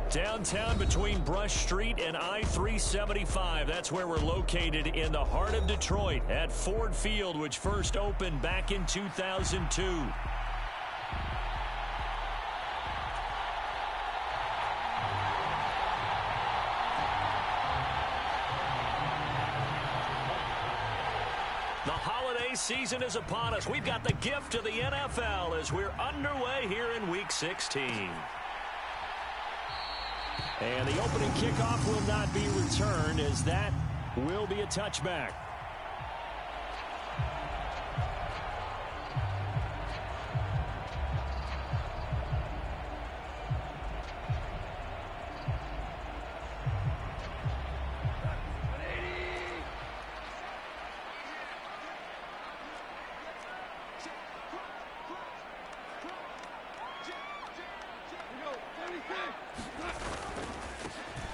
Downtown between Brush Street and I-375. That's where we're located in the heart of Detroit at Ford Field, which first opened back in 2002. The holiday season is upon us. We've got the gift of the NFL as we're underway here in Week 16. And the opening kickoff will not be returned, as that will be a touchback.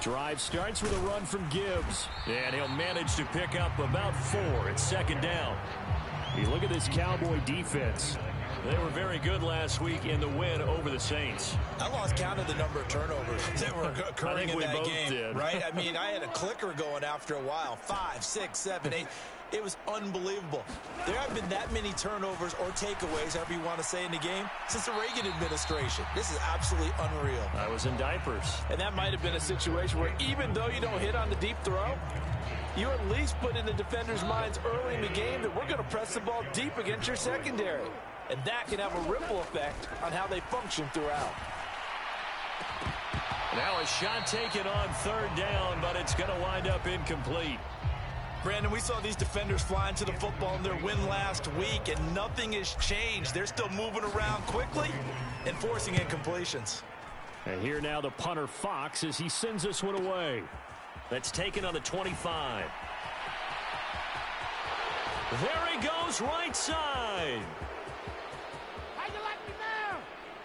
Drive starts with a run from Gibbs. And he'll manage to pick up about 4 at second down. You look at this Cowboy defense. They were very good last week in the win over the Saints. I lost count of the number of turnovers that were occurring in that game. Did. Right? I mean, I had a clicker going after a while. 5, 6, 7, 8. It was unbelievable. There haven't been that many turnovers or takeaways, however you want to say, in the game since the Reagan administration. This is absolutely unreal. I was in diapers. And that might have been a situation where even though you don't hit on the deep throw, you at least put in the defenders' minds early in the game that we're going to press the ball deep against your secondary. And that can have a ripple effect on how they function throughout. Now a shot taken on third down, but it's going to wind up incomplete. Brandon, we saw these defenders flying to the football in their win last week, and nothing has changed. They're still moving around quickly and forcing incompletions. And here now the punter Fox as he sends this one away. That's taken on the 25. There he goes, right side.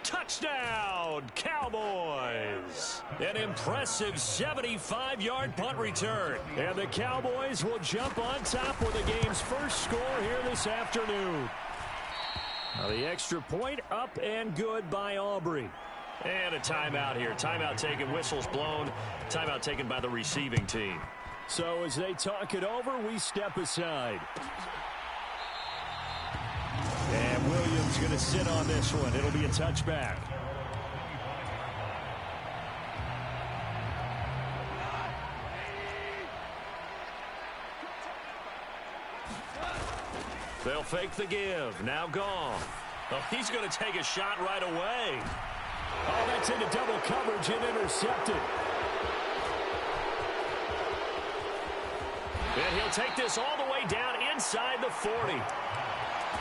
Touchdown, Cowboys. An impressive 75-yard punt return. And the Cowboys will jump on top with the game's first score here this afternoon. Now the extra point up and good by Aubrey. And a timeout here. Timeout taken, whistles blown. Timeout taken by the receiving team. So as they talk it over, we step aside. And Williams going to sit on this one. It'll be a touchback. They'll fake the give. Now gone. Oh, he's going to take a shot right away. Oh, that's into double coverage and intercepted. And he'll take this all the way down inside the 40.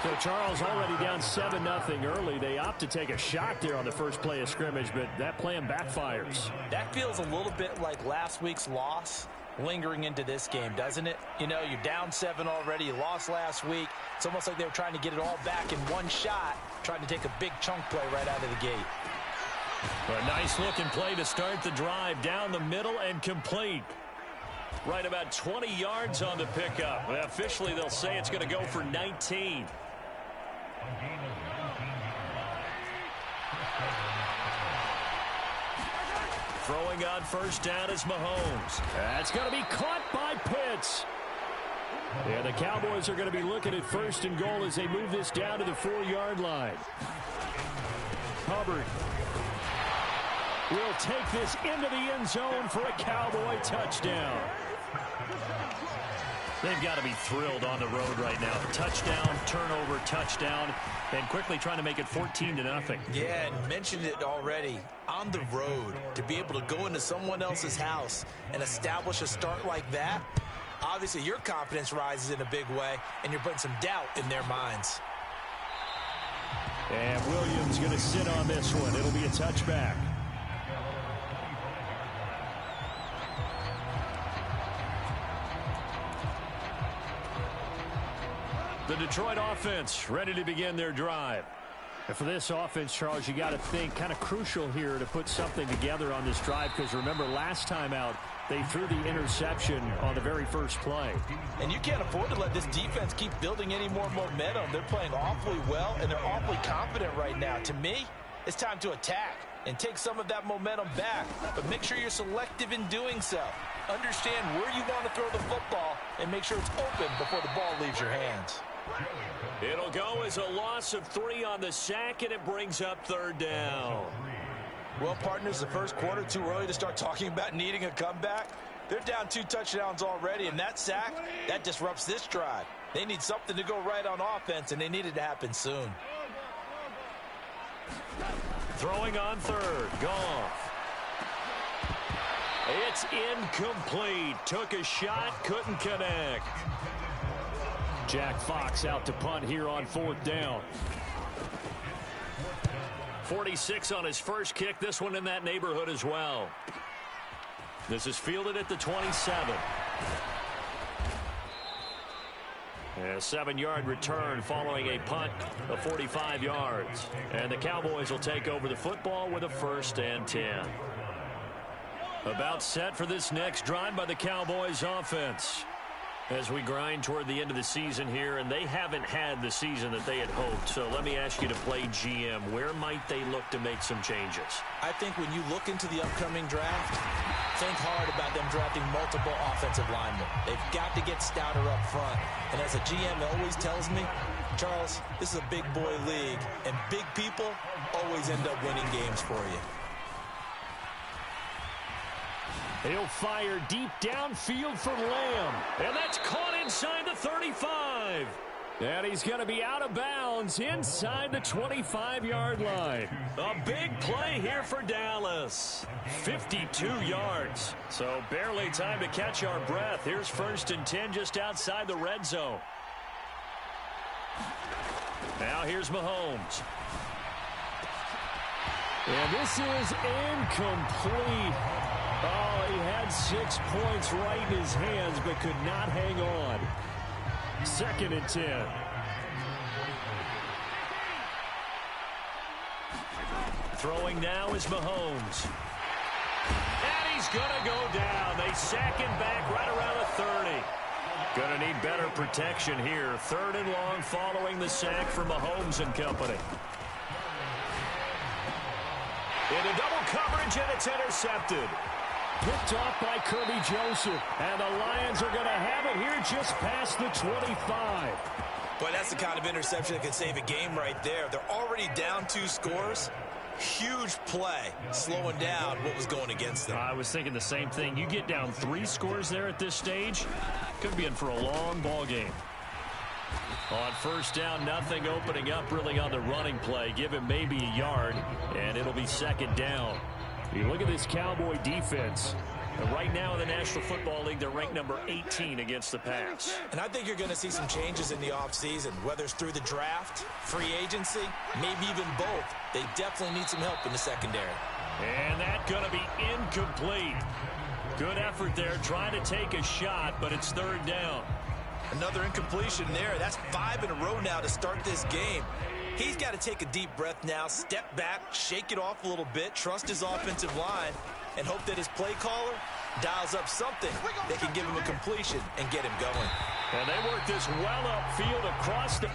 So Charles already down 7-0 early. They opt to take a shot there on the first play of scrimmage, but that plan backfires. That feels a little bit like last week's loss lingering into this game, doesn't it? You know, you're down 7 already. You lost last week. It's almost like they were trying to get it all back in one shot, trying to take a big chunk play right out of the gate. A nice-looking play to start the drive down the middle and complete. Right about 20 yards on the pickup. Well, officially, they'll say it's going to go for 19. Throwing on first down is Mahomes. That's going to be caught by Pitts. Yeah, the Cowboys are going to be looking at first and goal as they move this down to the 4-yard line. Hubbard will take this into the end zone for a Cowboy touchdown. They've got to be thrilled on the road right now. Touchdown, turnover, touchdown, and quickly trying to make it 14-0. Yeah, and mentioned it already. On the road, to be able to go into someone else's house and establish a start like that, obviously your confidence rises in a big way, and you're putting some doubt in their minds. And Williams going to sit on this one. It'll be a touchback. The Detroit offense ready to begin their drive. And for this offense, Charles, you got to think kind of crucial here to put something together on this drive, because remember last time out they threw the interception on the very first play. And you can't afford to let this defense keep building any more momentum. They're playing awfully well, and they're awfully confident right now. To me, it's time to attack. and take some of that momentum back. But make sure you're selective in doing so. Understand where you want to throw the football and make sure it's open before the ball leaves your hands. It'll go as a loss of 3 on the sack, and it brings up 3rd down. Well, partners, the first quarter, too early to start talking about needing a comeback. They're down 2 touchdowns already, and that sack, that disrupts this drive. They need something to go right on offense, and they need it to happen soon. Throwing on 3rd, Goff. It's incomplete. Took a shot, couldn't connect. Jack Fox out to punt here on 4th down. 46 on his first kick. This one in that neighborhood as well. This is fielded at the 27. A 7-yard return following a punt of 45 yards. And the Cowboys will take over the football with a 1st and 10. About set for this next drive by the Cowboys offense. As we grind toward the end of the season here, and they haven't had the season that they had hoped. So let me ask you to play GM. Where might they look to make some changes? I think when you look into the upcoming draft, think hard about them drafting multiple offensive linemen. They've got to get stouter up front. And as a GM always tells me, Charles, this is a big boy league, and big people always end up winning games for you. He'll fire deep downfield for Lamb. And that's caught inside the 35. And he's going to be out of bounds inside the 25-yard line. A big play here for Dallas. 52 yards. So barely time to catch our breath. Here's 1st and 10 just outside the red zone. Now here's Mahomes. And this is incomplete. Oh, he had 6 points right in his hands, but could not hang on. 2nd and 10. Throwing now is Mahomes. And he's going to go down. They sack him back right around the 30. Going to need better protection here. 3rd and long following the sack for Mahomes and company. Into double coverage, and it's intercepted. Picked off by Kirby Joseph. And the Lions are going to have it here just past the 25. Boy, that's the kind of interception that can save a game right there. They're already down 2 scores. Huge play, slowing down what was going against them. I was thinking the same thing. You get down 3 scores there at this stage, could be in for a long ball game. On 1st down, nothing opening up really on the running play. Give him maybe a yard, and it'll be 2nd down. You look at this Cowboy defense. Right now in the National Football League, they're ranked number 18 against the pass. And I think you're going to see some changes in the offseason, whether it's through the draft, free agency, maybe even both. They definitely need some help in the secondary. And that's going to be incomplete. Good effort there, trying to take a shot, but it's 3rd down. Another incompletion there. That's 5 in a row now to start this game. He's got to take a deep breath now, step back, shake it off a little bit, trust his offensive line, and hope that his play caller dials up something that can give him a completion and get him going. And they work this well upfield across the...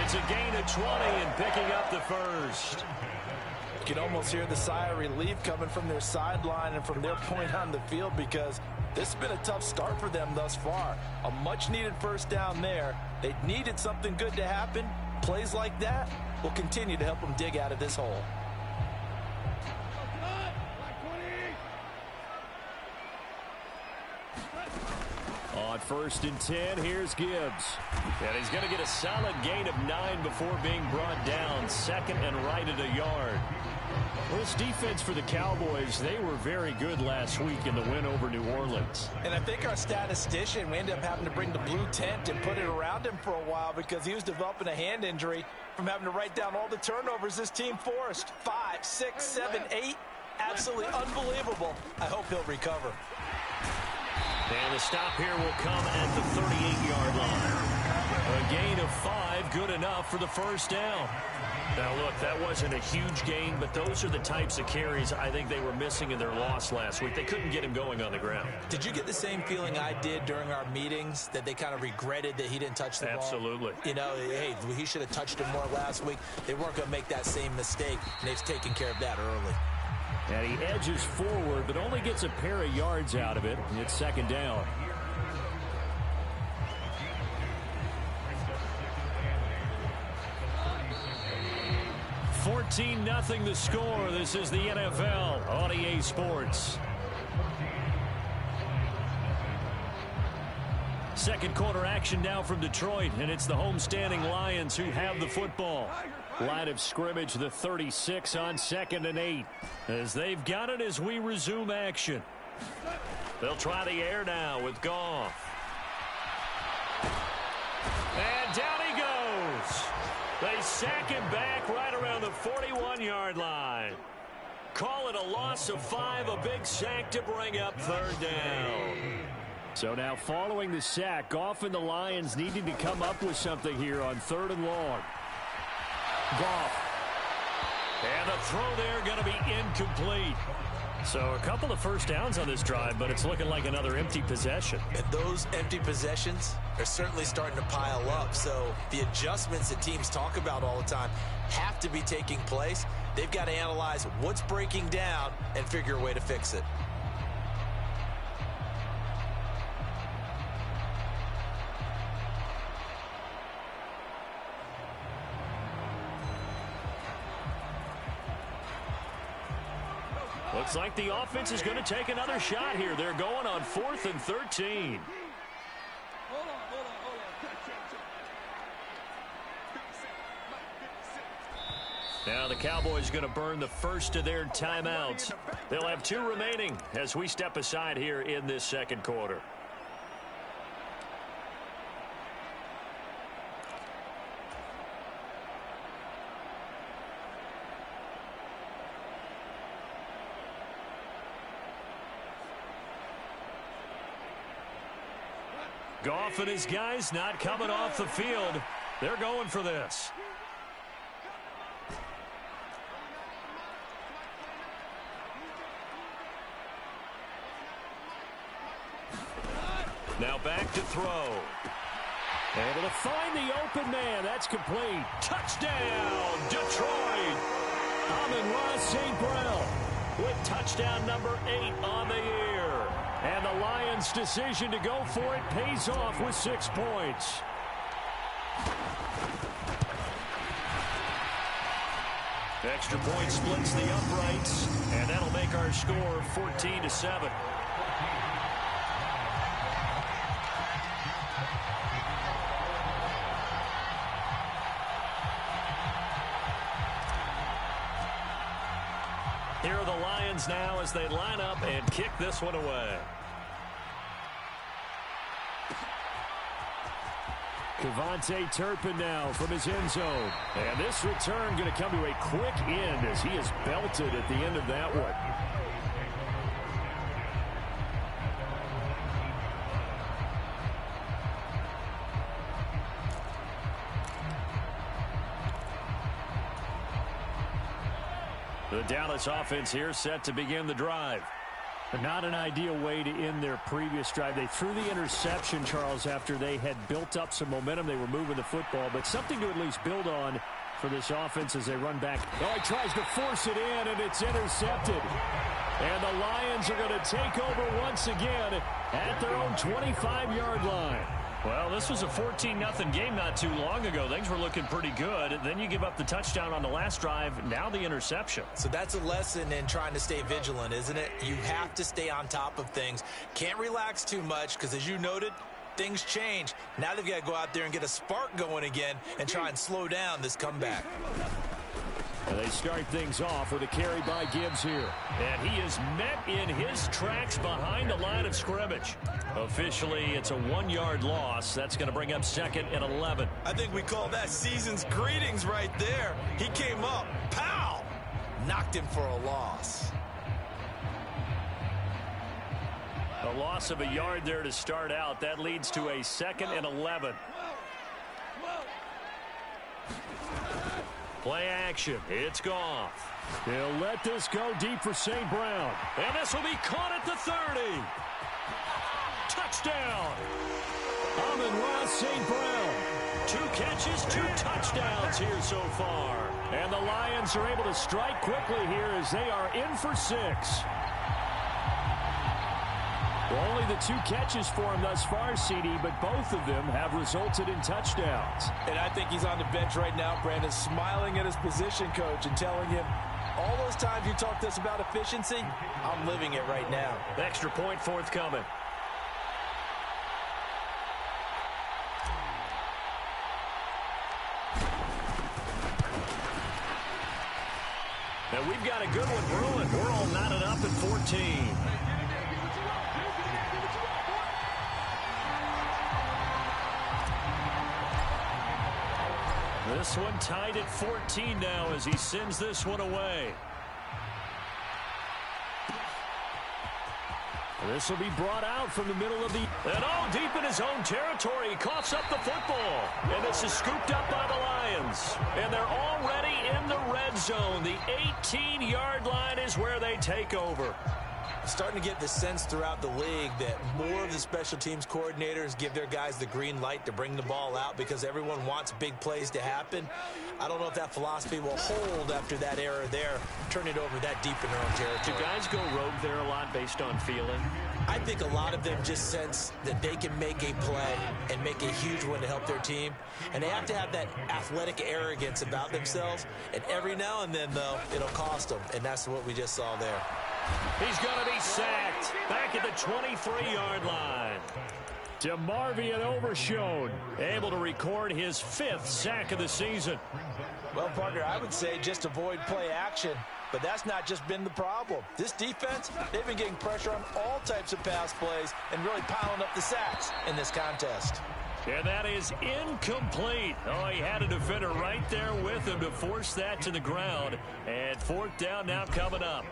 It's a gain of 20 and picking up the 1st. You can almost hear the sigh of relief coming from their sideline and from their point on the field, because this has been a tough start for them thus far. A much-needed 1st down there. They needed something good to happen. Plays like that will continue to help them dig out of this hole. On 1st and 10, here's Gibbs. And he's going to get a solid gain of 9 before being brought down. Second and right at a yard. Well, this defense for the Cowboys, they were very good last week in the win over New Orleans. And I think our statistician, we ended up having to bring the blue tent and put it around him for a while because he was developing a hand injury from having to write down all the turnovers this team forced. 5, 6, 7, 8. Absolutely unbelievable. I hope he'll recover. And the stop here will come at the 38-yard line. A gain of 5, good enough for the first down. Now, look, that wasn't a huge gain, but those are the types of carries I think they were missing in their loss last week. They couldn't get him going on the ground. Did you get the same feeling I did during our meetings, that they kind of regretted that he didn't touch the ball? Absolutely. You know, hey, he should have touched him more last week. They weren't going to make that same mistake, and they've taken care of that early. And he edges forward, but only gets a pair of yards out of it. And it's second down. $14-0 the score. This is the NFL on EA Sports. Second quarter action now from Detroit, and it's the homestanding Lions who have the football. Line of scrimmage, the 36 on 2nd and 8. As they've got it as we resume action. They'll try the air now with Goff. And down he goes. They sack him back right around the 41-yard line. Call it a loss of 5, a big sack to bring up third down. So now following the sack, Goff and the Lions needing to come up with something here on 3rd and long. Goff. And the throw there going to be incomplete. So a couple of first downs on this drive, but it's looking like another empty possession. And those empty possessions are certainly starting to pile up. So the adjustments that teams talk about all the time have to be taking place. They've got to analyze what's breaking down and figure a way to fix it. Looks like the offense is going to take another shot here. They're going on 4th and 13. Now the Cowboys going to burn the first of their timeouts. They'll have 2 remaining as we step aside here in this second quarter. Goff and his guys not coming off the field. They're going for this. Now back to throw. Able to find the open man. That's complete. Touchdown, Detroit. Amon-Ra St. Brown with touchdown number 8 on the year. And the Lions' decision to go for it pays off with 6 points. Extra point splits the uprights, and that'll make our score 14-7. Here are the Lions now as they line up and kick this one away. Devontae Turpin now from his end zone. And this return going to come to a quick end as he is belted at the end of that one. The Dallas offense here set to begin the drive. But not an ideal way to end their previous drive. They threw the interception, Charles, after they had built up some momentum. They were moving the football, but something to at least build on for this offense as they run back. Oh, he tries to force it in, and it's intercepted. And the Lions are going to take over once again at their own 25-yard line. Well, this was a 14-0 game not too long ago. Things were looking pretty good. Then you give up the touchdown on the last drive. Now the interception. So that's a lesson in trying to stay vigilant, isn't it? You have to stay on top of things. Can't relax too much because, as you noted, things change. Now they've got to go out there and get a spark going again and try and slow down this comeback. And they start things off with a carry by Gibbs here. And he is met in his tracks behind the line of scrimmage. Officially, it's a 1-yard loss. That's going to bring up 2nd and 11. I think we call that season's greetings right there. He came up, pow, knocked him for a loss. A loss of a yard there to start out. That leads to a 2nd and 11. Play action. It's Goff. He'll let this go deep for St. Brown. And this will be caught at the 30. Touchdown. Amon-Ra St. Brown. 2 catches, 2 touchdowns here so far. And the Lions are able to strike quickly here as they are in for 6. Only the 2 catches for him thus far, CD, but both of them have resulted in touchdowns. And I think he's on the bench right now, Brandon, smiling at his position coach and telling him, all those times you talked to us about efficiency, I'm living it right now. Extra point forthcoming. And we've got a good one brewing. We're all knotted up at 14. This one tied at 14 now as he sends this one away. This will be brought out from the middle of the... And deep in his own territory. He coughs up the football. And this is scooped up by the Lions. And they're already in the red zone. The 18-yard line is where they take over. Starting to get the sense throughout the league that more of the special teams coordinators give their guys the green light to bring the ball out because everyone wants big plays to happen. I don't know if that philosophy will hold after that error there, turn it over that deep in their own territory. Do guys go rogue there a lot based on feeling? I think a lot of them just sense that they can make a play and make a huge one to help their team. And they have to have that athletic arrogance about themselves. And every now and then, though, it'll cost them. And that's what we just saw there. He's going to be sacked back at the 23-yard line. DeMarvion Overshown able to record his 5th sack of the season. Well, partner, I would say just avoid play action, but that's not just been the problem. This defense, they've been getting pressure on all types of pass plays and really piling up the sacks in this contest. And that is incomplete. He had a defender right there with him to force that to the ground. And 4th down now coming up.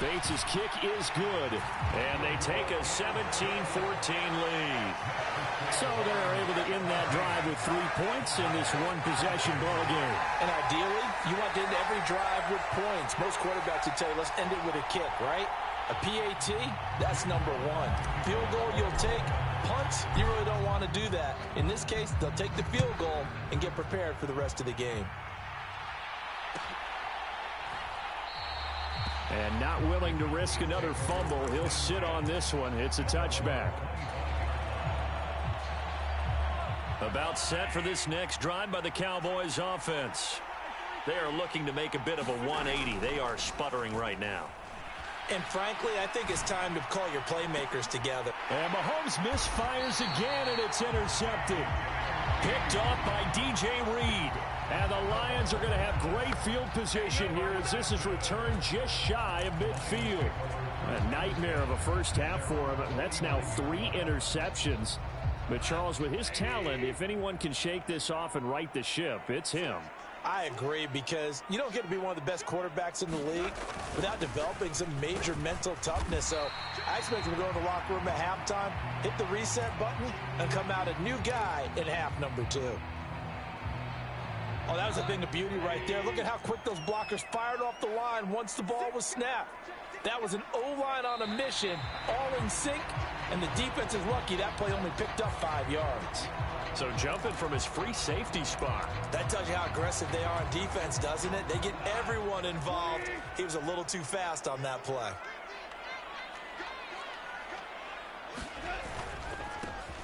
Bates' kick is good. And they take a 17-14 lead. So they're able to end that drive with 3 points in this one-possession ball game. And ideally, you want to end every drive with points. Most quarterbacks would tell you, let's end it with a kick, right? A PAT, that's number 1. Field goal you'll take. Punts, you really don't want to do that. In this case, they'll take the field goal and get prepared for the rest of the game. And not willing to risk another fumble. He'll sit on this one. It's a touchback. About set for this next drive by the Cowboys offense. They are looking to make a bit of a 180. They are sputtering right now. And frankly, I think it's time to call your playmakers together. And Mahomes misfires again, and it's intercepted. Picked off by DJ Reed. And the Lions are going to have great field position here as this is returned just shy of midfield. A nightmare of a first half for him. That's now 3 interceptions. But Charles, with his talent, if anyone can shake this off and right the ship, it's him. I agree, because you don't get to be one of the best quarterbacks in the league without developing some major mental toughness. So I expect him to go in the locker room at halftime, hit the reset button, and come out a new guy in half number 2. Oh, that was a thing of beauty right there. Look at how quick those blockers fired off the line once the ball was snapped. That was an O-line on a mission, all in sync, and the defense is lucky that play only picked up 5 yards. So jumping from his free safety spot. That tells you how aggressive they are on defense, doesn't it? They get everyone involved. He was a little too fast on that play.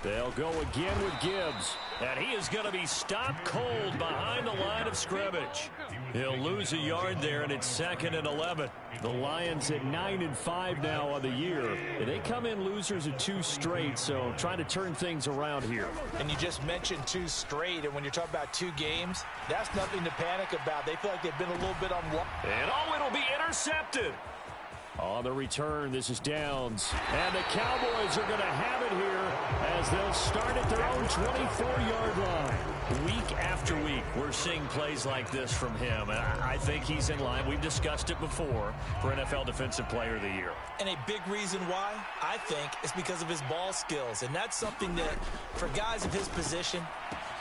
They'll go again with Gibbs. And he is going to be stopped cold behind the line of scrimmage. He'll lose a yard there, and it's 2nd and 11. The Lions at 9-5 now on the year. They come in losers of 2 straight, so trying to turn things around here. And you just mentioned 2 straight, and when you're talking about 2 games, that's nothing to panic about. They feel like they've been a little bit unlucky. And it'll be intercepted. On the return, this is Downs. And the Cowboys are going to have it here as they'll start at their own 24-yard line. Week after week, we're seeing plays like this from him. And I think he's in line. We've discussed it before for NFL Defensive Player of the Year. And a big reason why, I think, is because of his ball skills. And that's something that, for guys of his position,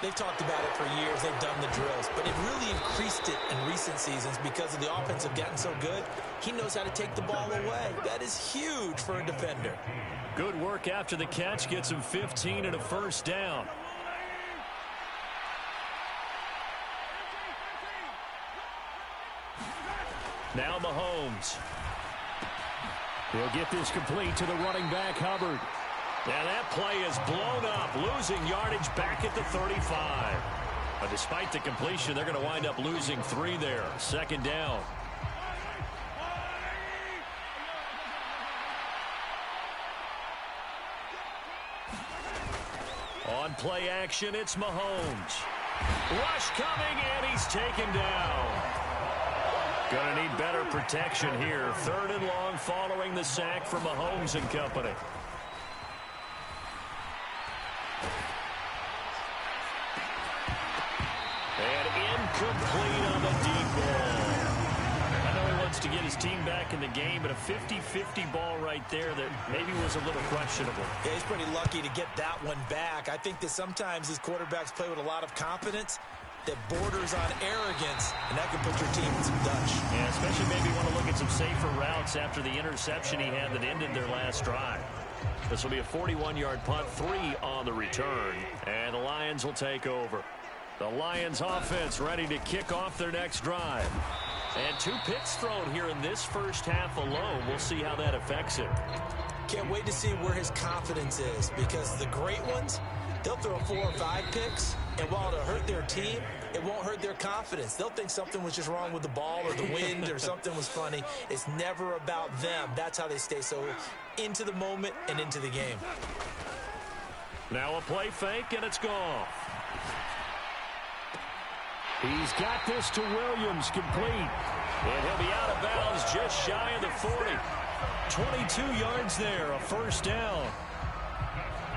they've talked about it for years. They've done the drills. But they've really increased it in recent seasons because of the offense have gotten so good. He knows how to take the ball away. That is huge for a defender. Good work after the catch. Gets him 15 and a first down. Now Mahomes. He'll get this complete to the running back, Hubbard. And that play is blown up, losing yardage back at the 35. But despite the completion, they're going to wind up losing 3 there. 2nd down. On play action, it's Mahomes. Rush coming, and he's taken down. Going to need better protection here. 3rd and long following the sack from Mahomes and company. And incomplete on the deep ball. I know he wants to get his team back in the game, but a 50-50 ball right there that maybe was a little questionable. Yeah, he's pretty lucky to get that one back. I think that sometimes these quarterbacks play with a lot of confidence that borders on arrogance, and that can put your team in some Dutch. Yeah, especially maybe want to look at some safer routes after the interception he had that ended their last drive. This will be a 41-yard punt, 3 on the return, and the Lions will take over. The Lions offense ready to kick off their next drive. And 2 picks thrown here in this first half alone. We'll see how that affects it. Can't wait to see where his confidence is, because the great ones, they'll throw 4 or 5 picks, and while it'll hurt their team, it won't hurt their confidence. They'll think something was just wrong with the ball or the wind or something was funny. It's never about them. That's how they stay so into the moment and into the game. Now a play fake, and it's gone. He's got this to Williams, complete. And he'll be out of bounds just shy of the 40. 22 yards there, a first down.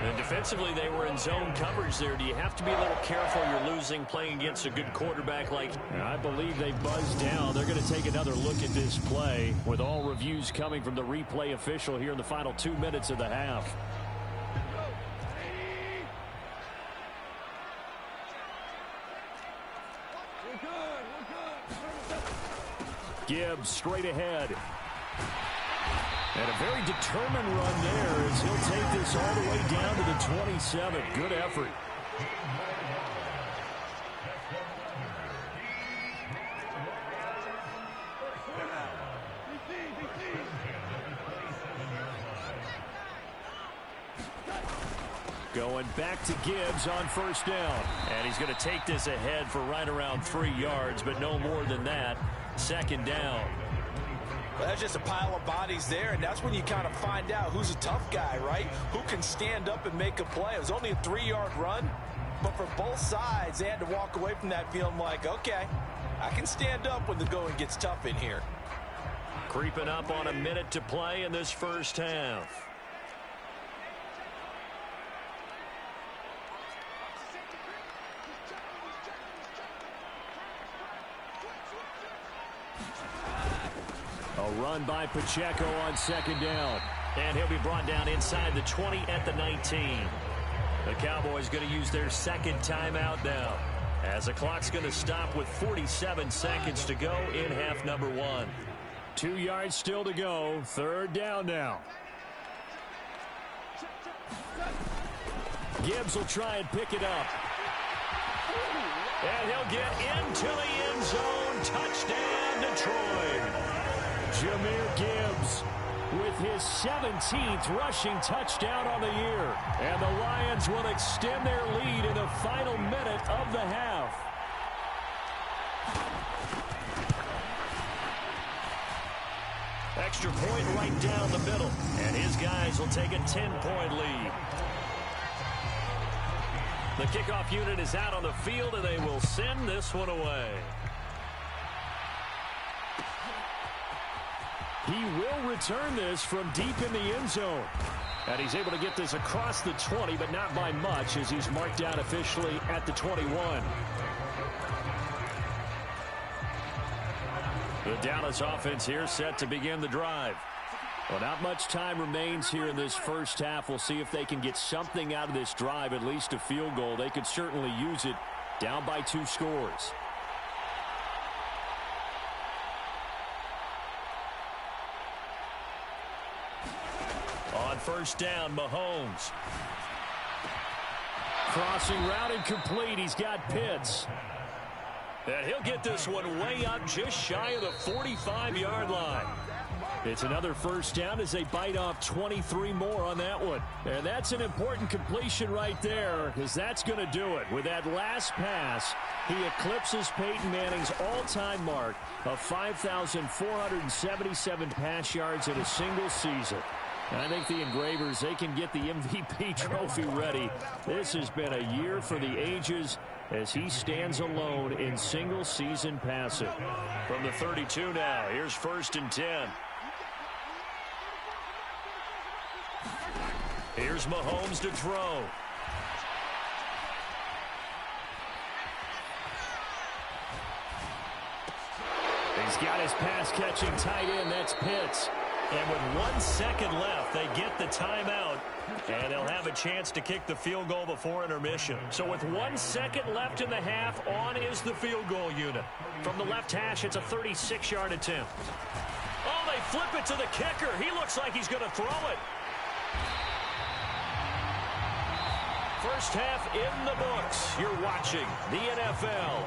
And defensively, they were in zone coverage there. Do you have to be a little careful? You're losing playing against a good quarterback like... I believe they buzzed down. They're going to take another look at this play with all reviews coming from the replay official here in the final 2 minutes of the half. Gibbs straight ahead. And a very determined run there as he'll take this all the way down to the 27. Good effort. Going back to Gibbs on first down. And he's going to take this ahead for right around 3 yards, but no more than that. 2nd down. Well, that's just a pile of bodies there, and that's when you kind of find out who's a tough guy, right? Who can stand up and make a play. It was only a 3-yard run, but for both sides, they had to walk away from that feeling like, okay, I can stand up when the going gets tough in here. Creeping up on a minute to play in this first half. A run by Pacheco on 2nd down. And he'll be brought down inside the 20 at the 19. The Cowboys going to use their 2nd timeout now, as the clock's going to stop with 47 seconds to go in half number 1. 2 yards still to go. 3rd down now. Gibbs will try and pick it up. And he'll get into the end zone. Touchdown, Detroit. Jahmyr Gibbs with his 17th rushing touchdown on the year. And the Lions will extend their lead in the final minute of the half. Extra point right down the middle. And his guys will take a 10-point lead. The kickoff unit is out on the field, and they will send this one away. He will return this from deep in the end zone. And he's able to get this across the 20, but not by much, as he's marked down officially at the 21. The Dallas offense here set to begin the drive. Well, not much time remains here in this first half. We'll see if they can get something out of this drive, at least a field goal. They could certainly use it, down by 2 scores. On first down, Mahomes. Crossing route incomplete. He's got Pitts. And he'll get this one way up just shy of the 45-yard line. It's another first down as they bite off 23 more on that one. And that's an important completion right there, because that's going to do it. With that last pass, he eclipses Peyton Manning's all-time mark of 5,477 pass yards in a single season. And I think the Engravers, they can get the MVP trophy ready. This has been a year for the ages as he stands alone in single-season passing. From the 32 now, here's first and 10. Here's Mahomes to throw. He's got his pass-catching tight end. That's Pitts. And with 1 second left, they get the timeout, and they'll have a chance to kick the field goal before intermission. So with 1 second left in the half, on is the field goal unit. From the left hash, it's a 36-yard attempt. Oh, they flip it to the kicker. He looks like he's going to throw it. First half in the books. You're watching the NFL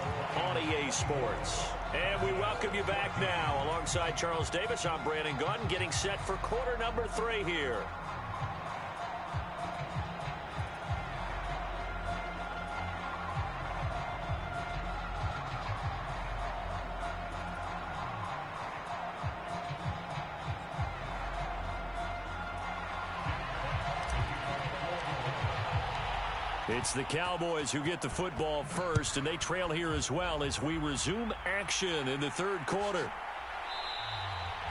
on EA Sports. And we welcome you back now. Alongside Charles Davis, I'm Brandon Gunn, getting set for quarter number 3 here. It's the Cowboys who get the football first, and they trail here as well as we resume action in the third quarter.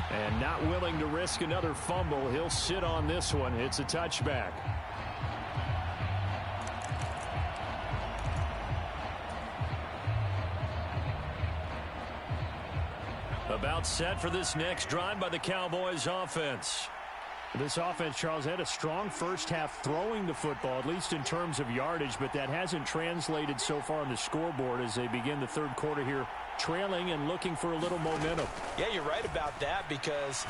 And not willing to risk another fumble, he'll sit on this one. It's a touchback. About set for this next drive by the Cowboys offense. This offense, Charles, had a strong first half throwing the football, at least in terms of yardage, but that hasn't translated so far on the scoreboard as they begin the third quarter here, trailing and looking for a little momentum. Yeah, you're right about that because,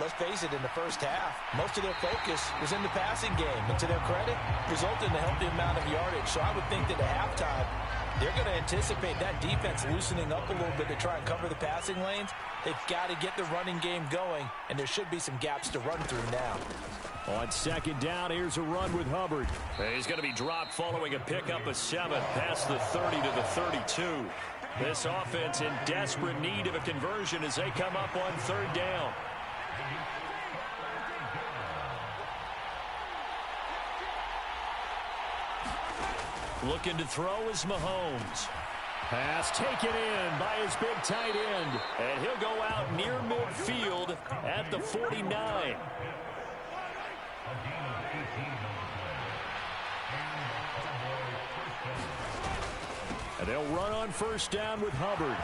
let's face it, in the first half, most of their focus was in the passing game. And to their credit, resulted in a healthy amount of yardage. So I would think that at halftime, they're going to anticipate that defense loosening up a little bit to try and cover the passing lanes. They've got to get the running game going, and there should be some gaps to run through now. On second down, here's a run with Hubbard. He's going to be dropped following a pickup of 7 past the 30 to the 32. This offense in desperate need of a conversion as they come up on third down. Looking to throw is Mahomes. Pass taken in by his big tight end. And he'll go out near midfield at the 49. And they'll run on first down with Hubbard.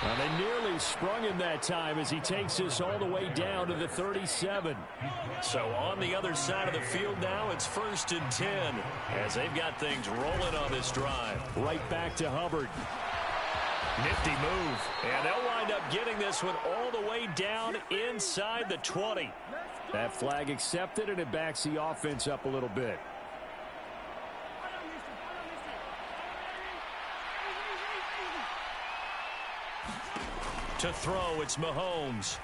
Well, they nearly sprung him that time as he takes this all the way down to the 37. So on the other side of the field now, it's first and 10 as they've got things rolling on this drive. Right back to Hubbard. Nifty move. And they'll wind up getting this one all the way down inside the 20. That flag accepted, and it backs the offense up a little bit. To throw, it's Mahomes.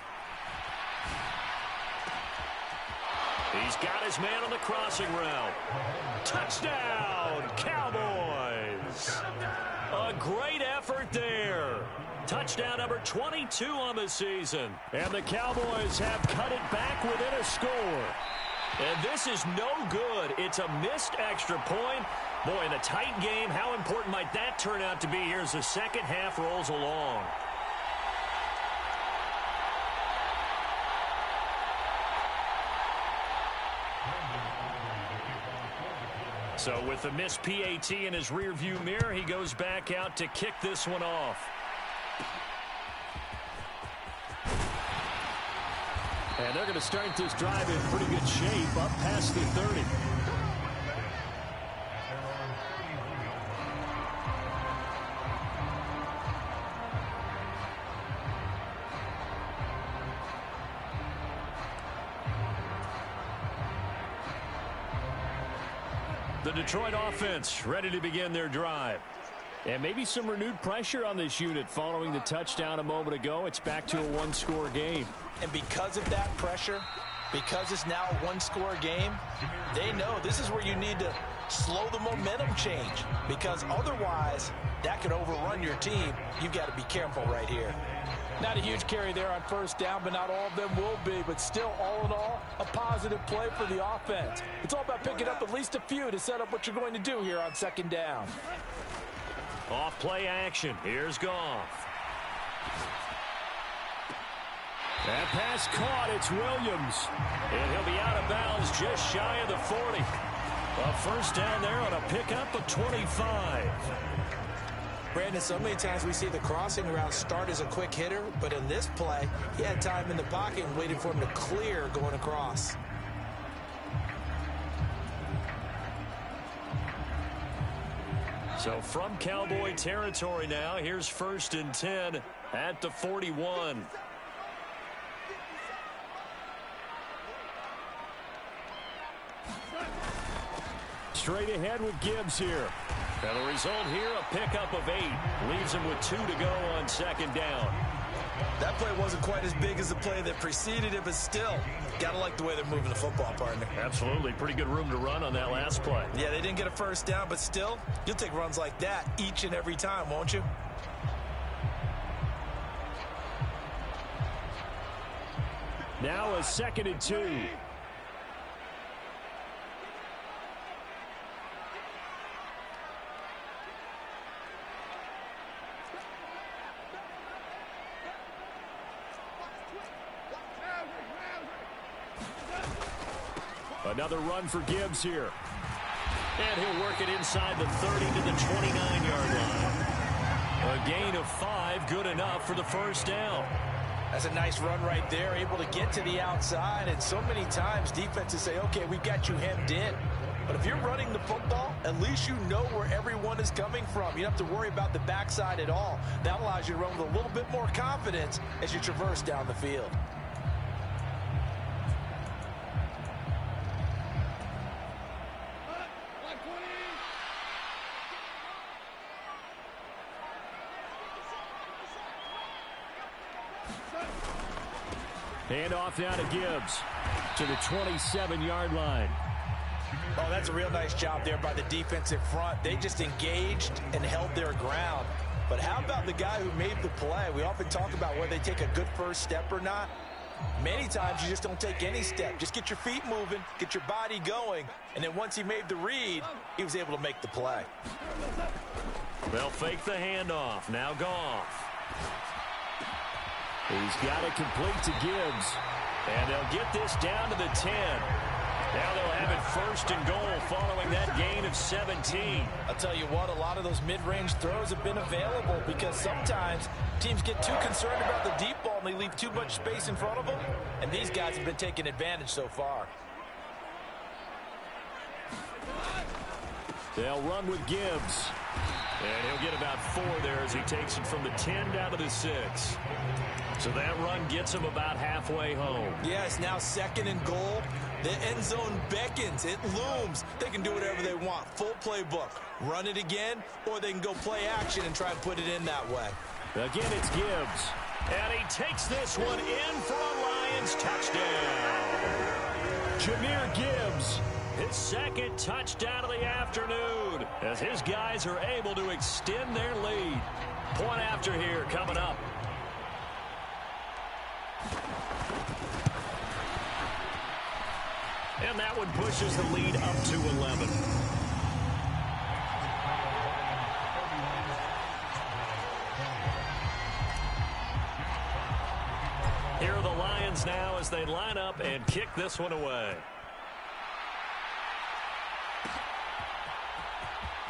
He's got his man on the crossing route. Touchdown, Cowboys! A great effort there. Touchdown number 22 on the season. And the Cowboys have cut it back within a score. And this is no good. It's a missed extra point. Boy, in a tight game, how important might that turn out to be here as the second half rolls along? So with the missed PAT in his rearview mirror, he goes back out to kick this one off. And they're going to start this drive in pretty good shape, up past the 30. The Detroit offense ready to begin their drive. And maybe some renewed pressure on this unit following the touchdown a moment ago. It's back to a one-score game. And because of that pressure, because it's now a one-score game, they know this is where you need to slow the momentum change. Because otherwise, that could overrun your team. You've got to be careful right here. Not a huge carry there on first down, but not all of them will be. But still, all in all, a positive play for the offense. It's all about picking up at least a few to set up what you're going to do here on second down. Off play action. Here's Goff. That pass caught. It's Williams. And he'll be out of bounds just shy of the 40. A first down there on a pickup of 25. Brandon, so many times we see the crossing route start as a quick hitter, but in this play, he had time in the pocket and waited for him to clear going across. So from Cowboy territory now, here's 1st and 10 at the 41. Straight ahead with Gibbs here. And the result here, a pickup of 8. Leaves him with 2 to go on second down. That play wasn't quite as big as the play that preceded it, but still, gotta like the way they're moving the football, partner. Absolutely. Pretty good room to run on that last play. Yeah, they didn't get a first down, but still, you'll take runs like that each and every time, won't you? Now a 2nd and 2. Another run for Gibbs here. And he'll work it inside the 30 to the 29-yard line. A gain of 5, good enough for the first down. That's a nice run right there, able to get to the outside. And so many times defenses say, okay, we've got you hemmed in. But if you're running the football, at least you know where everyone is coming from. You don't have to worry about the backside at all. That allows you to run with a little bit more confidence as you traverse down the field. Handoff now to Gibbs to the 27-yard line. Oh, that's a real nice job there by the defensive front. They just engaged and held their ground. But how about the guy who made the play? We often talk about whether they take a good first step or not. Many times you just don't take any step. Just get your feet moving, get your body going, and then once he made the read, he was able to make the play. They'll fake the handoff. Now Goff. He's got it complete to Gibbs. And they'll get this down to the 10. Now they'll have it 1st and goal following that gain of 17. I'll tell you what, a lot of those mid-range throws have been available because sometimes teams get too concerned about the deep ball and they leave too much space in front of them. And these guys have been taking advantage so far. They'll run with Gibbs. And he'll get about 4 there as he takes it from the 10 down to the 6. So that run gets him about halfway home. Yeah, it's now 2nd and goal. The end zone beckons. It looms. They can do whatever they want. Full playbook. Run it again, or they can go play action and try and put it in that way. Again, it's Gibbs. And he takes this one in for a Lion Lions touchdown. Jahmyr Gibbs, his second touchdown of the afternoon, as his guys are able to extend their lead. Point after here coming up. And that one pushes the lead up to 11. Here are the Lions now as they line up and kick this one away.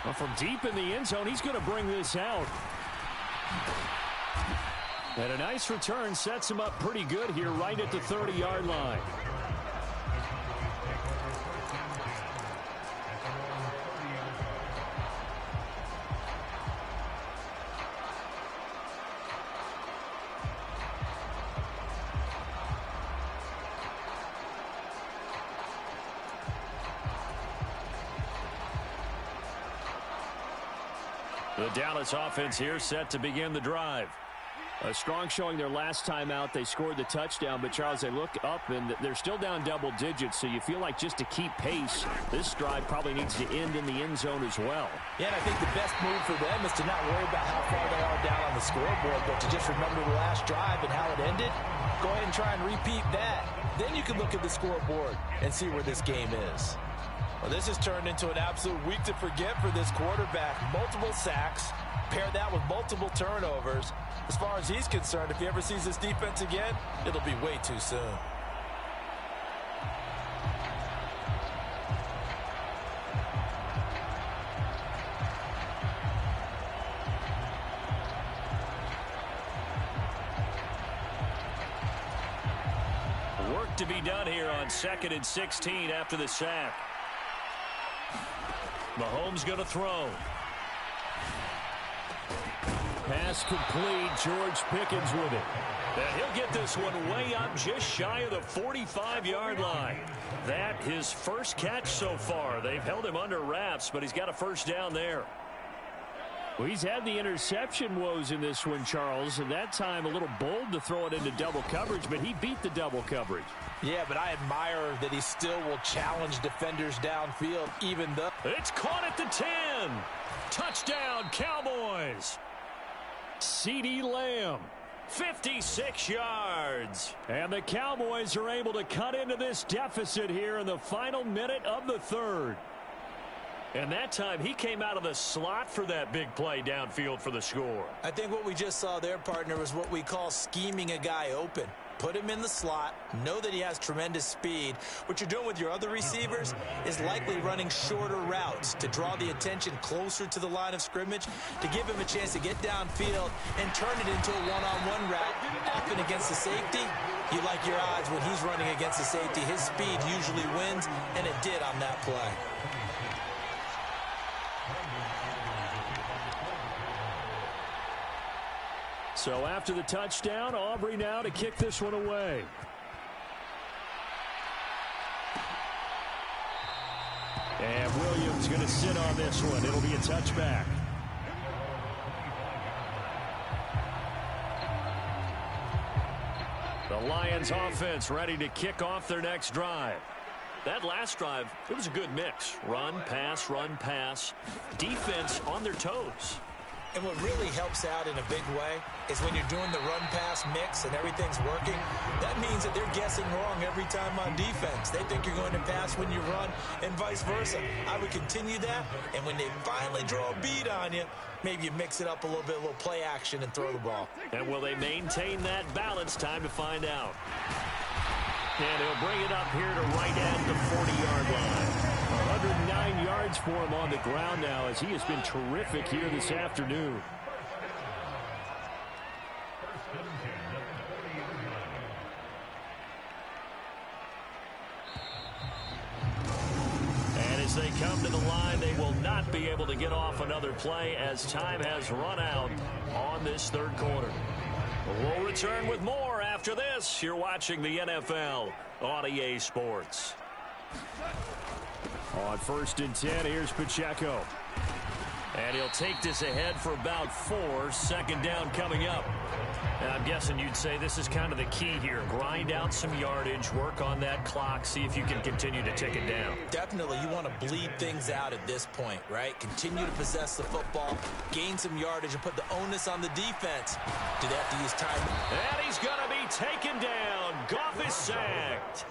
Well, from deep in the end zone, he's going to bring this out. And a nice return sets him up pretty good here right at the 30-yard line. The Dallas offense here set to begin the drive. A strong showing their last time out. They scored the touchdown, but Charles, they look up and they're still down double digits, so you feel like just to keep pace, this drive probably needs to end in the end zone as well. Yeah, and I think the best move for them is to not worry about how far they are down on the scoreboard, but to just remember the last drive and how it ended. Go ahead and try and repeat that. Then you can look at the scoreboard and see where this game is. Well, this has turned into an absolute week to forget for this quarterback. Multiple sacks, pair that with multiple turnovers. As far as he's concerned, if he ever sees this defense again, it'll be way too soon. Work to be done here on 2nd and 16 after the sack. Mahomes going to throw. Pass complete. George Pickens with it. And he'll get this one way up just shy of the 45-yard line. That his first catch so far. They've held him under wraps, but he's got a first down there. Well, he's had the interception woes in this one, Charles, and that time a little bold to throw it into double coverage, but he beat the double coverage. Yeah, but I admire that he still will challenge defenders downfield, even though... It's caught at the 10. Touchdown, Cowboys. CeeDee Lamb, 56 yards. And the Cowboys are able to cut into this deficit here in the final minute of the third. And that time he came out of the slot for that big play downfield for the score. I think what we just saw there, partner, was what we call scheming a guy open. Put him in the slot, know that he has tremendous speed. What you're doing with your other receivers is likely running shorter routes to draw the attention closer to the line of scrimmage, to give him a chance to get downfield and turn it into a one-on-one route. Often against the safety, you like your odds when he's running against the safety. His speed usually wins, and it did on that play. So after the touchdown, Aubrey now to kick this one away. And Williams going to sit on this one. It'll be a touchback. The Lions offense ready to kick off their next drive. That last drive, it was a good mix. Run, pass, defense on their toes. And what really helps out in a big way is when you're doing the run-pass mix and everything's working, that means that they're guessing wrong every time on defense. They think you're going to pass when you run and vice versa. I would continue that, and when they finally draw a beat on you, maybe you mix it up a little bit, a little play action, and throw the ball. And will they maintain that balance? Time to find out. And he'll bring it up here to right at the 40-yard line. 109 yards for him on the ground now, as he has been terrific here this afternoon. And as they come to the line, they will not be able to get off another play as time has run out on this third quarter. We'll return with more after this. You're watching the NFL on EA Sports. On 1st and 10, here's Pacheco. And he'll take this ahead for about 4. Second down coming up. And I'm guessing you'd say this is kind of the key here. Grind out some yardage, work on that clock, see if you can continue to tick it down. Definitely, you want to bleed things out at this point, right? Continue to possess the football, gain some yardage, and put the onus on the defense. Do they have to use time? And he's going to be taken down. Goff is sacked.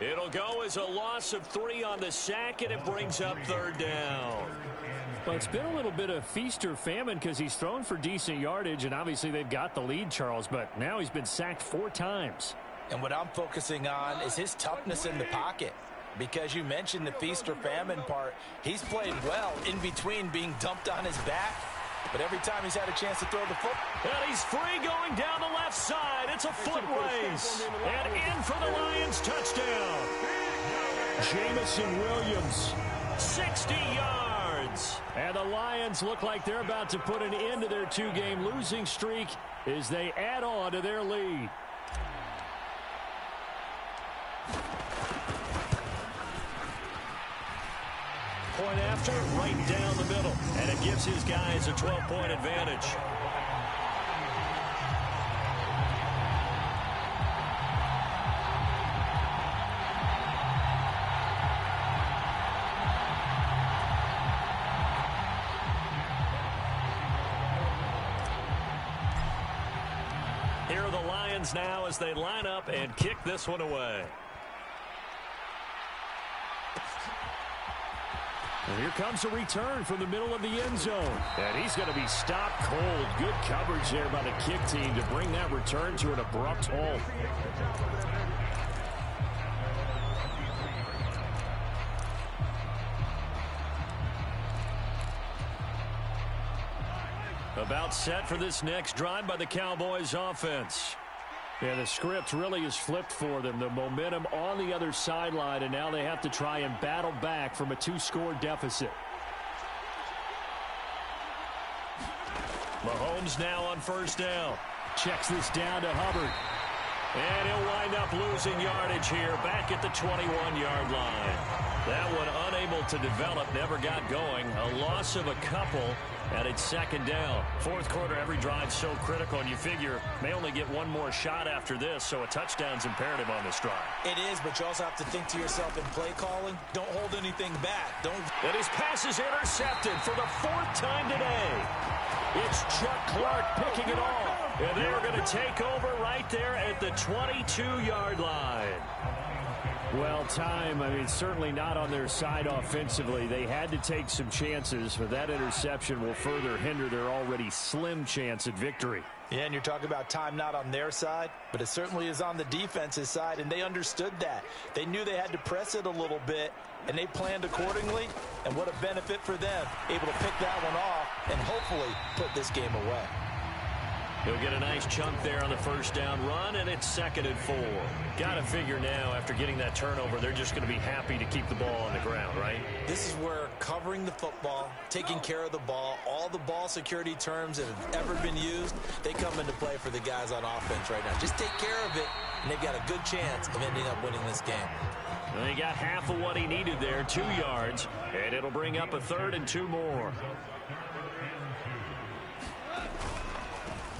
It'll go as a loss of 3 on the sack, and it brings up third down. Well, it's been a little bit of feast or famine because he's thrown for decent yardage, and obviously they've got the lead, Charles, but now he's been sacked 4 times. And what I'm focusing on is his toughness in the pocket. Because you mentioned the feast or famine part, he's played well in between being dumped on his back. But every time he's had a chance to throw the foot. And he's free going down the left side. It's a foot race. And in for the Lions touchdown. Jamison Williams, 60 yards. And the Lions look like they're about to put an end to their 2-game losing streak as they add on to their lead. Point after, right down the middle. And it gives his guys a 12-point advantage. Here are the Lions now as they line up and kick this one away. And here comes a return from the middle of the end zone. And he's going to be stopped cold. Good coverage there by the kick team to bring that return to an abrupt halt. About set for this next drive by the Cowboys offense. Yeah, the script really is flipped for them. The momentum on the other sideline, and now they have to try and battle back from a 2-score deficit. Mahomes now on first down. Checks this down to Hubbard. And he'll wind up losing yardage here back at the 21-yard line. That one unable to develop, never got going. A loss of a couple, and it's second down. Fourth quarter, every drive so critical, and you figure may only get one more shot after this, so a touchdown's imperative on this drive. It is, but you also have to think to yourself in play calling, don't hold anything back. And his pass is intercepted for the 4th time today. It's Chuck Clark picking it off, and they're going to take over right there at the 22-yard line. Well, time, certainly not on their side offensively. They had to take some chances, but that interception will further hinder their already slim chance at victory. Yeah, and you're talking about time not on their side, but it certainly is on the defense's side, and they understood that. They knew they had to press it a little bit, and they planned accordingly, and what a benefit for them, able to pick that one off and hopefully put this game away. He'll get a nice chunk there on the first down run, and it's 2nd and 4. Got to figure now, after getting that turnover, they're just going to be happy to keep the ball on the ground, right? This is where covering the football, taking care of the ball, all the ball security terms that have ever been used, they come into play for the guys on offense right now. Just take care of it, and they've got a good chance of ending up winning this game. Well, he got half of what he needed there, 2 yards, and it'll bring up a 3rd and 2 more.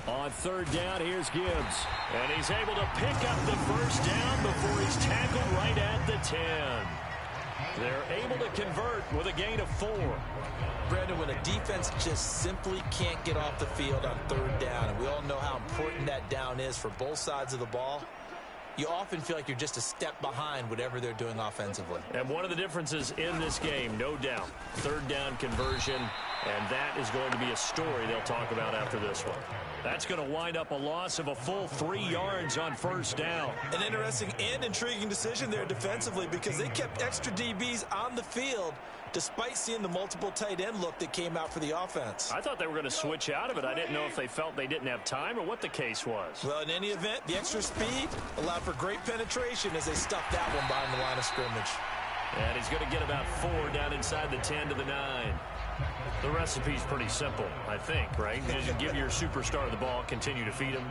On 3rd down, here's Gibbs. And he's able to pick up the first down before he's tackled right at the 10. They're able to convert with a gain of 4. Brandon, when a defense just simply can't get off the field on 3rd down, and we all know how important that down is for both sides of the ball, you often feel like you're just a step behind whatever they're doing offensively. And one of the differences in this game, no doubt, 3rd down conversion, and that is going to be a story they'll talk about after this one. That's going to wind up a loss of a full 3 yards on first down. An interesting and intriguing decision there defensively because they kept extra DBs on the field despite seeing the multiple tight end look that came out for the offense. I thought they were going to switch out of it. I didn't know if they felt they didn't have time or what the case was. Well, in any event, the extra speed allowed for great penetration as they stuffed that one behind the line of scrimmage. And he's going to get about 4 down inside the 10 to the 9. The recipe's pretty simple, I think, right? Just give your superstar the ball, continue to feed him.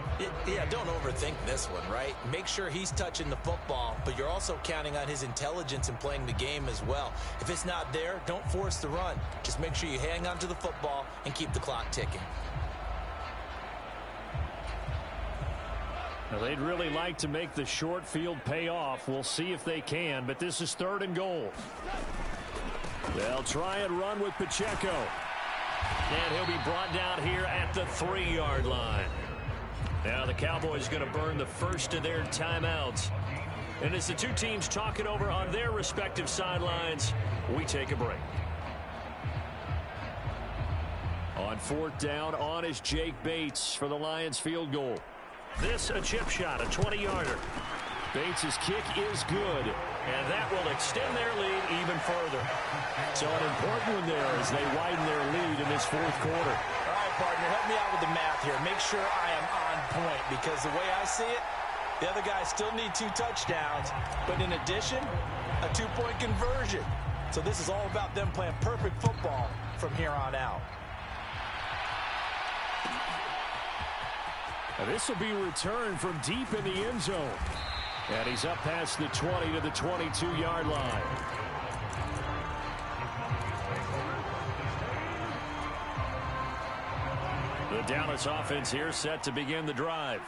Yeah, don't overthink this one, right? Make sure he's touching the football, but you're also counting on his intelligence in playing the game as well. If it's not there, don't force the run. Just make sure you hang on to the football and keep the clock ticking. Now, they'd really like to make the short field pay off. We'll see if they can, but this is 3rd and goal. They'll try and run with Pacheco. And he'll be brought down here at the 3-yard line. Now the Cowboys going to burn the first of their timeouts. And as the two teams talk it over on their respective sidelines, we take a break. On 4th down, on is Jake Bates for the Lions field goal. This a chip shot, a 20-yarder. Bates' kick is good. And that will extend their lead even further. So an important one there as they widen their lead in this 4th quarter. All right, partner, help me out with the math here. Make sure I am on point because the way I see it, the other guys still need 2 touchdowns, but in addition, a 2-point conversion. So this is all about them playing perfect football from here on out. Now this will be returned from deep in the end zone. And he's up past the 20 to the 22-yard line. The Dallas offense here set to begin the drive.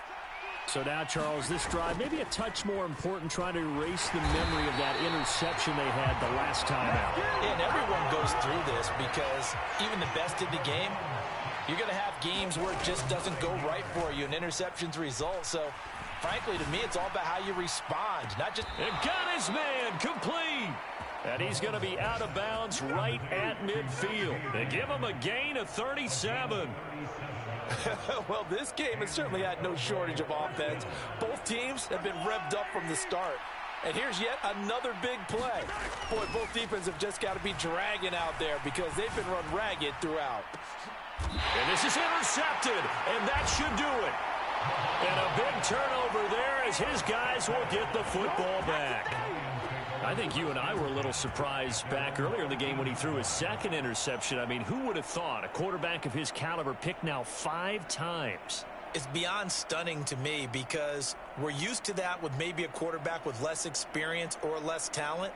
So now, Charles, this drive maybe a touch more important, trying to erase the memory of that interception they had the last time out. Yeah, and everyone goes through this because even the best in the game, you're going to have games where it just doesn't go right for you, and interceptions result. So frankly, to me, it's all about how you respond, not just... And got his man complete. And he's going to be out of bounds right at midfield. They give him a gain of 37. Well, this game has certainly had no shortage of offense. Both teams have been revved up from the start. And here's yet another big play. Boy, both defenses have just got to be dragging out there because they've been run ragged throughout. And this is intercepted, and that should do it. And a big turnover there as his guys will get the football back. I think you and I were a little surprised back earlier in the game when he threw his 2nd interception. I mean, who would have thought a quarterback of his caliber picked now 5 times? It's beyond stunning to me because we're used to that with maybe a quarterback with less experience or less talent.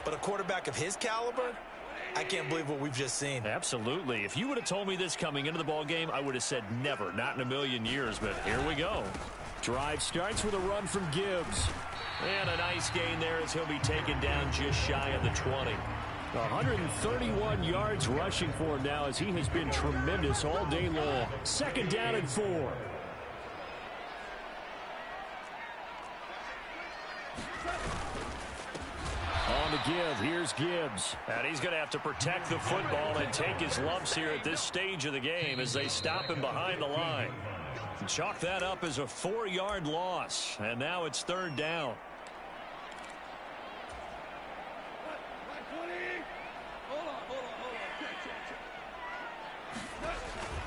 But a quarterback of his caliber, I can't believe what we've just seen. Absolutely. If you would have told me this coming into the ball game, I would have said never, not in a million years. But here we go. Drive starts with a run from Gibbs. And a nice gain there as he'll be taken down just shy of the 20. 131 yards rushing for him now as he has been tremendous all day long. 2nd down and 4. On the give, here's Gibbs. And he's going to have to protect the football and take his lumps here at this stage of the game as they stop him behind the line. Chalk that up as a 4-yard loss. And now it's 3rd down.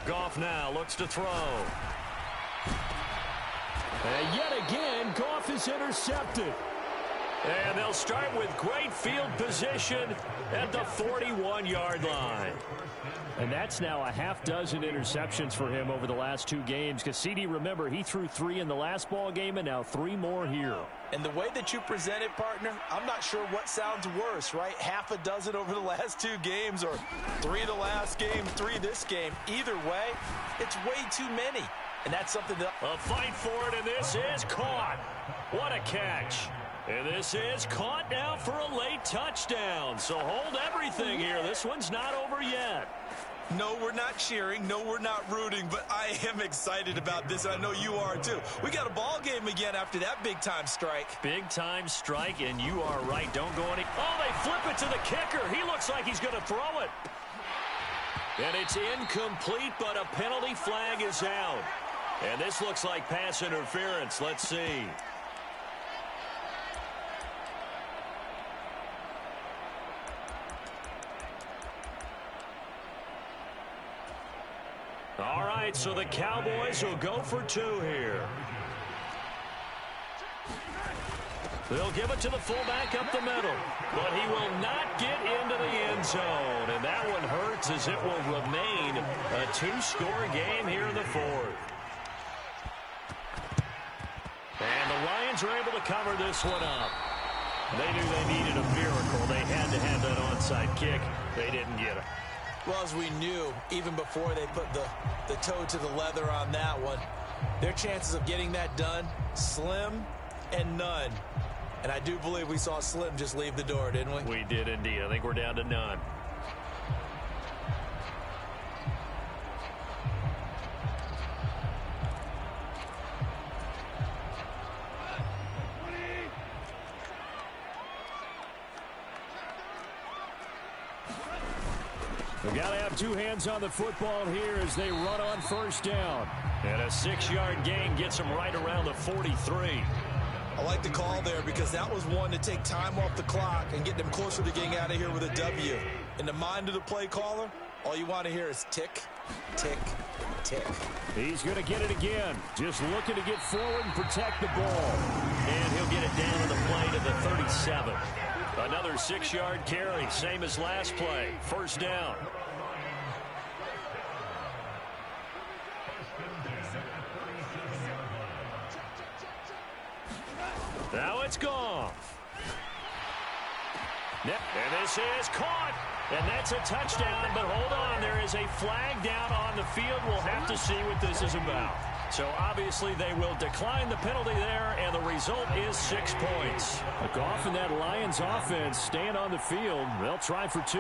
Goff now looks to throw. And yet again, Goff is intercepted. And they'll start with great field position at the 41-yard line. And that's now a half-dozen interceptions for him over the last 2 games. Because, CD, remember, he threw 3 in the last ball game and now 3 more here. And the way that you present it, partner, I'm not sure what sounds worse, right? Half a dozen over the last 2 games or 3 the last game, 3 this game. Either way, it's way too many. And that's something that... A fight for it, and this is caught. What a catch. And this is caught now for a late touchdown. So hold everything here. This one's not over yet. No, we're not cheering. No, we're not rooting. But I am excited about this. I know you are, too. We got a ball game again after that big-time strike. Big-time strike, and you are right. Don't go any... Oh, they flip it to the kicker. He looks like he's going to throw it. And it's incomplete, but a penalty flag is out. And this looks like pass interference. Let's see. All right, so the Cowboys will go for 2 here. They'll give it to the fullback up the middle, but he will not get into the end zone, and that one hurts as it will remain a two-score game here in the fourth. And the Lions are able to cover this one up. They knew they needed a miracle. They had to have that onside kick. They didn't get it. Well, as we knew, even before they put the toe to the leather on that one, their chances of getting that done, slim and none. And I do believe we saw Slim just leave the door, didn't we? We did indeed. I think we're down to none. We've got to have two hands on the football here as they run on first down. And a 6-yard gain gets them right around the 43. I like the call there because that was one to take time off the clock and get them closer to getting out of here with a W. In the mind of the play caller, all you want to hear is tick, tick, tick. He's going to get it again. Just looking to get forward and protect the ball. And he'll get it down to the play to the 37. Another 6-yard carry, same as last play. First down. Now it's gone. And this is caught. And that's a touchdown, but hold on. There is a flag down on the field. We'll have to see what this is about. So obviously they will decline the penalty there, and the result is 6 points. Goff and that Lions offense staying on the field. They'll try for 2.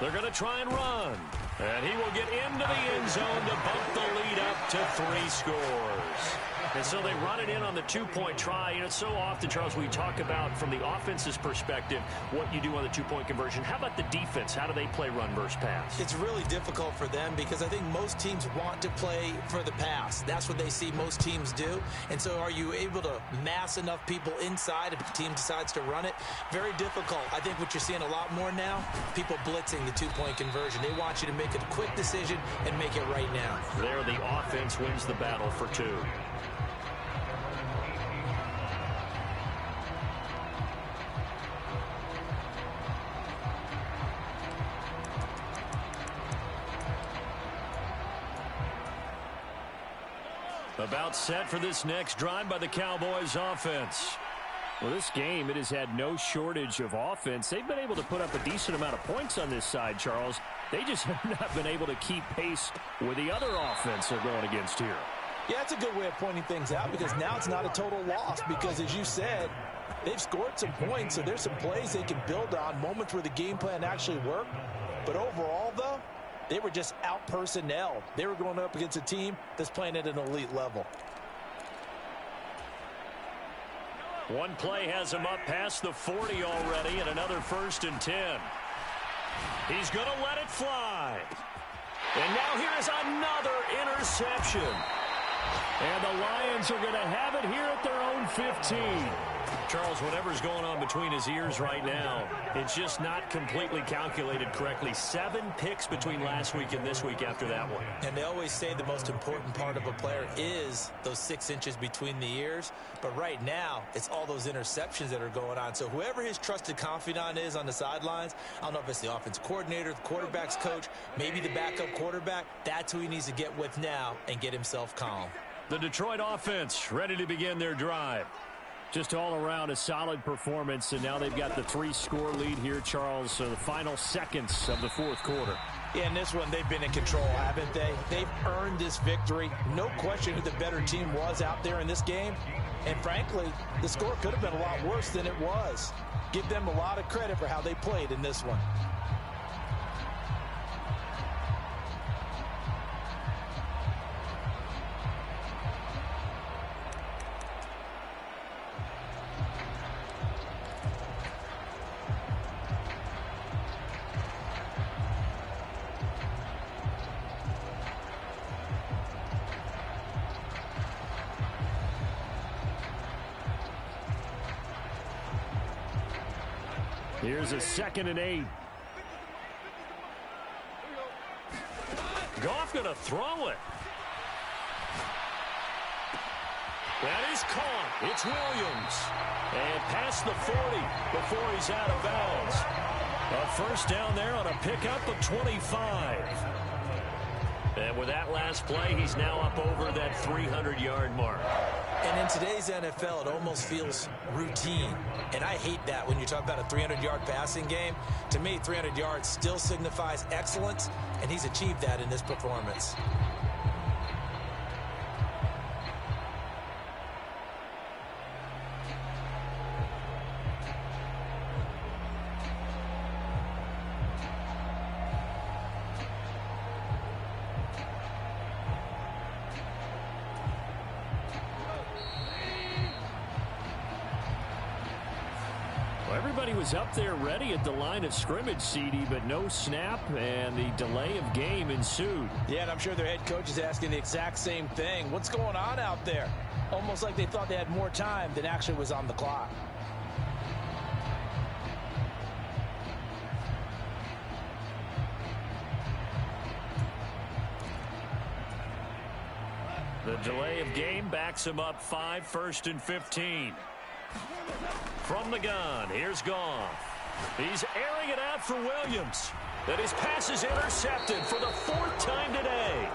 They're going to try and run. And he will get into the end zone to bump the lead up to 3 scores. And so they run it in on the 2-point try. You know, so often, Charles, we talk about from the offense's perspective what you do on the 2-point conversion. How about the defense? How do they play run versus pass? It's really difficult for them because I think most teams want to play for the pass. That's what they see most teams do. And so are you able to mass enough people inside if the team decides to run it? Very difficult. I think what you're seeing a lot more now, people blitzing the 2-point conversion. They want you to make a quick decision and make it right now. There, the offense wins the battle for 2. About set for this next drive by the Cowboys offense. Well, this game, it has had no shortage of offense. They've been able to put up a decent amount of points on this side, Charles. They just have not been able to keep pace with the other offense they're going against here. Yeah, that's a good way of pointing things out because now it's not a total loss because, as you said, they've scored some points, so there's some plays they can build on, moments where the game plan actually worked. But overall, though, they were just out-personnelled. They were going up against a team that's playing at an elite level. One play has him up past the 40 already, and another 1st and 10. He's going to let it fly. And now here's another interception. And the Lions are going to have it here at their own 15. Charles, whatever's going on between his ears right now, it's just not completely calculated correctly. 7 picks between last week and this week after that one. And they always say the most important part of a player is those 6 inches between the ears. But right now, it's all those interceptions that are going on. So whoever his trusted confidant is on the sidelines, I don't know if it's the offense coordinator, the quarterback's coach, maybe the backup quarterback, that's who he needs to get with now and get himself calm. The Detroit offense ready to begin their drive. Just all around a solid performance, and now they've got the 3-score lead here, Charles, so the final seconds of the 4th quarter. Yeah, in this one, they've been in control, haven't they? They've earned this victory. No question who the better team was out there in this game. And frankly, the score could have been a lot worse than it was. Give them a lot of credit for how they played in this one. Here's a 2nd and 8. Goff going to throw it. That is caught. It's Williams. And past the 40 before he's out of bounds. A first down there on a pickup of 25. And with that last play, he's now up over that 300-yard mark. And in today's NFL, it almost feels routine. And I hate that when you talk about a 300-yard passing game. To me, 300 yards still signifies excellence, and he's achieved that in this performance. Everybody was up there ready at the line of scrimmage, CD, but no snap, and the delay of game ensued. Yeah, and I'm sure their head coach is asking the exact same thing. What's going on out there? Almost like they thought they had more time than actually was on the clock. The delay of game backs him up 5, 1st and 15. From the gun, here's Goff. He's airing it out for Williams. And his pass is intercepted for the 4th time today.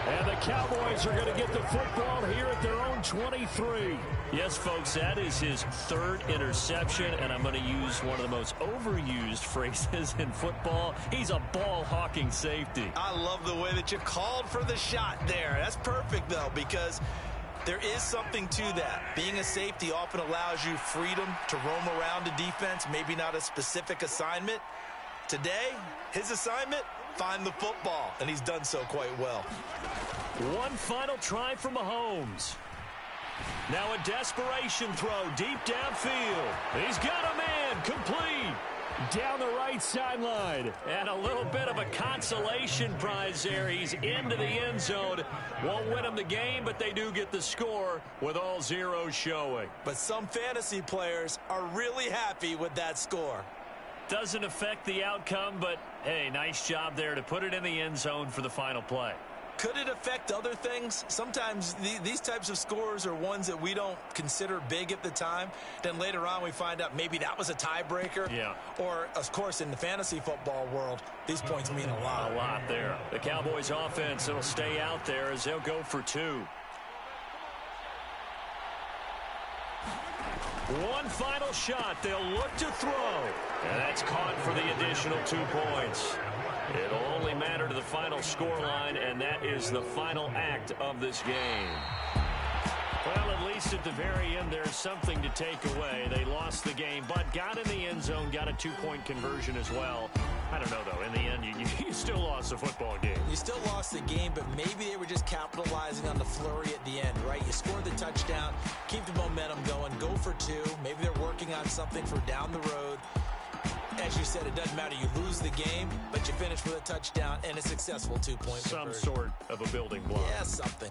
And the Cowboys are going to get the football here at their own 23. Yes, folks, that is his 3rd interception, and I'm going to use one of the most overused phrases in football. He's a ball-hawking safety. I love the way that you called for the shot there. That's perfect, though, because there is something to that. Being a safety often allows you freedom to roam around a defense, maybe not a specific assignment. Today, his assignment, find the football, and he's done so quite well. One final try from Mahomes. Now a desperation throw deep downfield. He's got a man, complete. Down the right sideline. And a little bit of a consolation prize there. He's into the end zone. Won't win him the game, but they do get the score with all zeros showing. But some fantasy players are really happy with that score. Doesn't affect the outcome, but, hey, nice job there to put it in the end zone for the final play. Could it affect other things? Sometimes these types of scores are ones that we don't consider big at the time. Then later on we find out maybe that was a tiebreaker. Yeah. Or, of course, in the fantasy football world, these points mean a lot. A lot there. The Cowboys offense will stay out there as they'll go for 2. One final shot. They'll look to throw. And that's caught for the additional 2 points. It'll only matter to the final scoreline, and that is the final act of this game. Well, at least at the very end, there's something to take away. They lost the game, but got in the end zone, got a 2-point conversion as well. I don't know, though. In the end, you still lost the football game. You still lost the game, but maybe they were just capitalizing on the flurry at the end, right? You scored the touchdown, keep the momentum going, go for 2. Maybe they're working on something for down the road. As you said, it doesn't matter. You lose the game, but you finish with a touchdown and a successful 2-point conversion. Some sort of a building block. Yeah, something.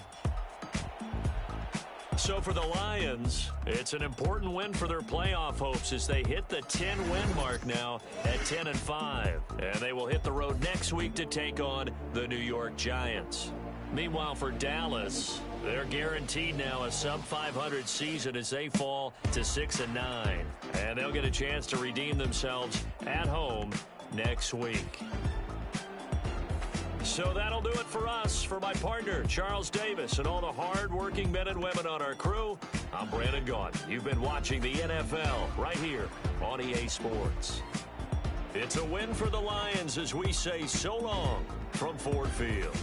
So for the Lions, it's an important win for their playoff hopes as they hit the 10-win mark now at 10-5. And they will hit the road next week to take on the New York Giants. Meanwhile, for Dallas, they're guaranteed now a sub-500 season as they fall to 6-9. And they'll get a chance to redeem themselves at home next week. So that'll do it for us. For my partner, Charles Davis, and all the hard-working men and women on our crew, I'm Brandon Gaudin. You've been watching the NFL right here on EA Sports. It's a win for the Lions as we say so long from Ford Field.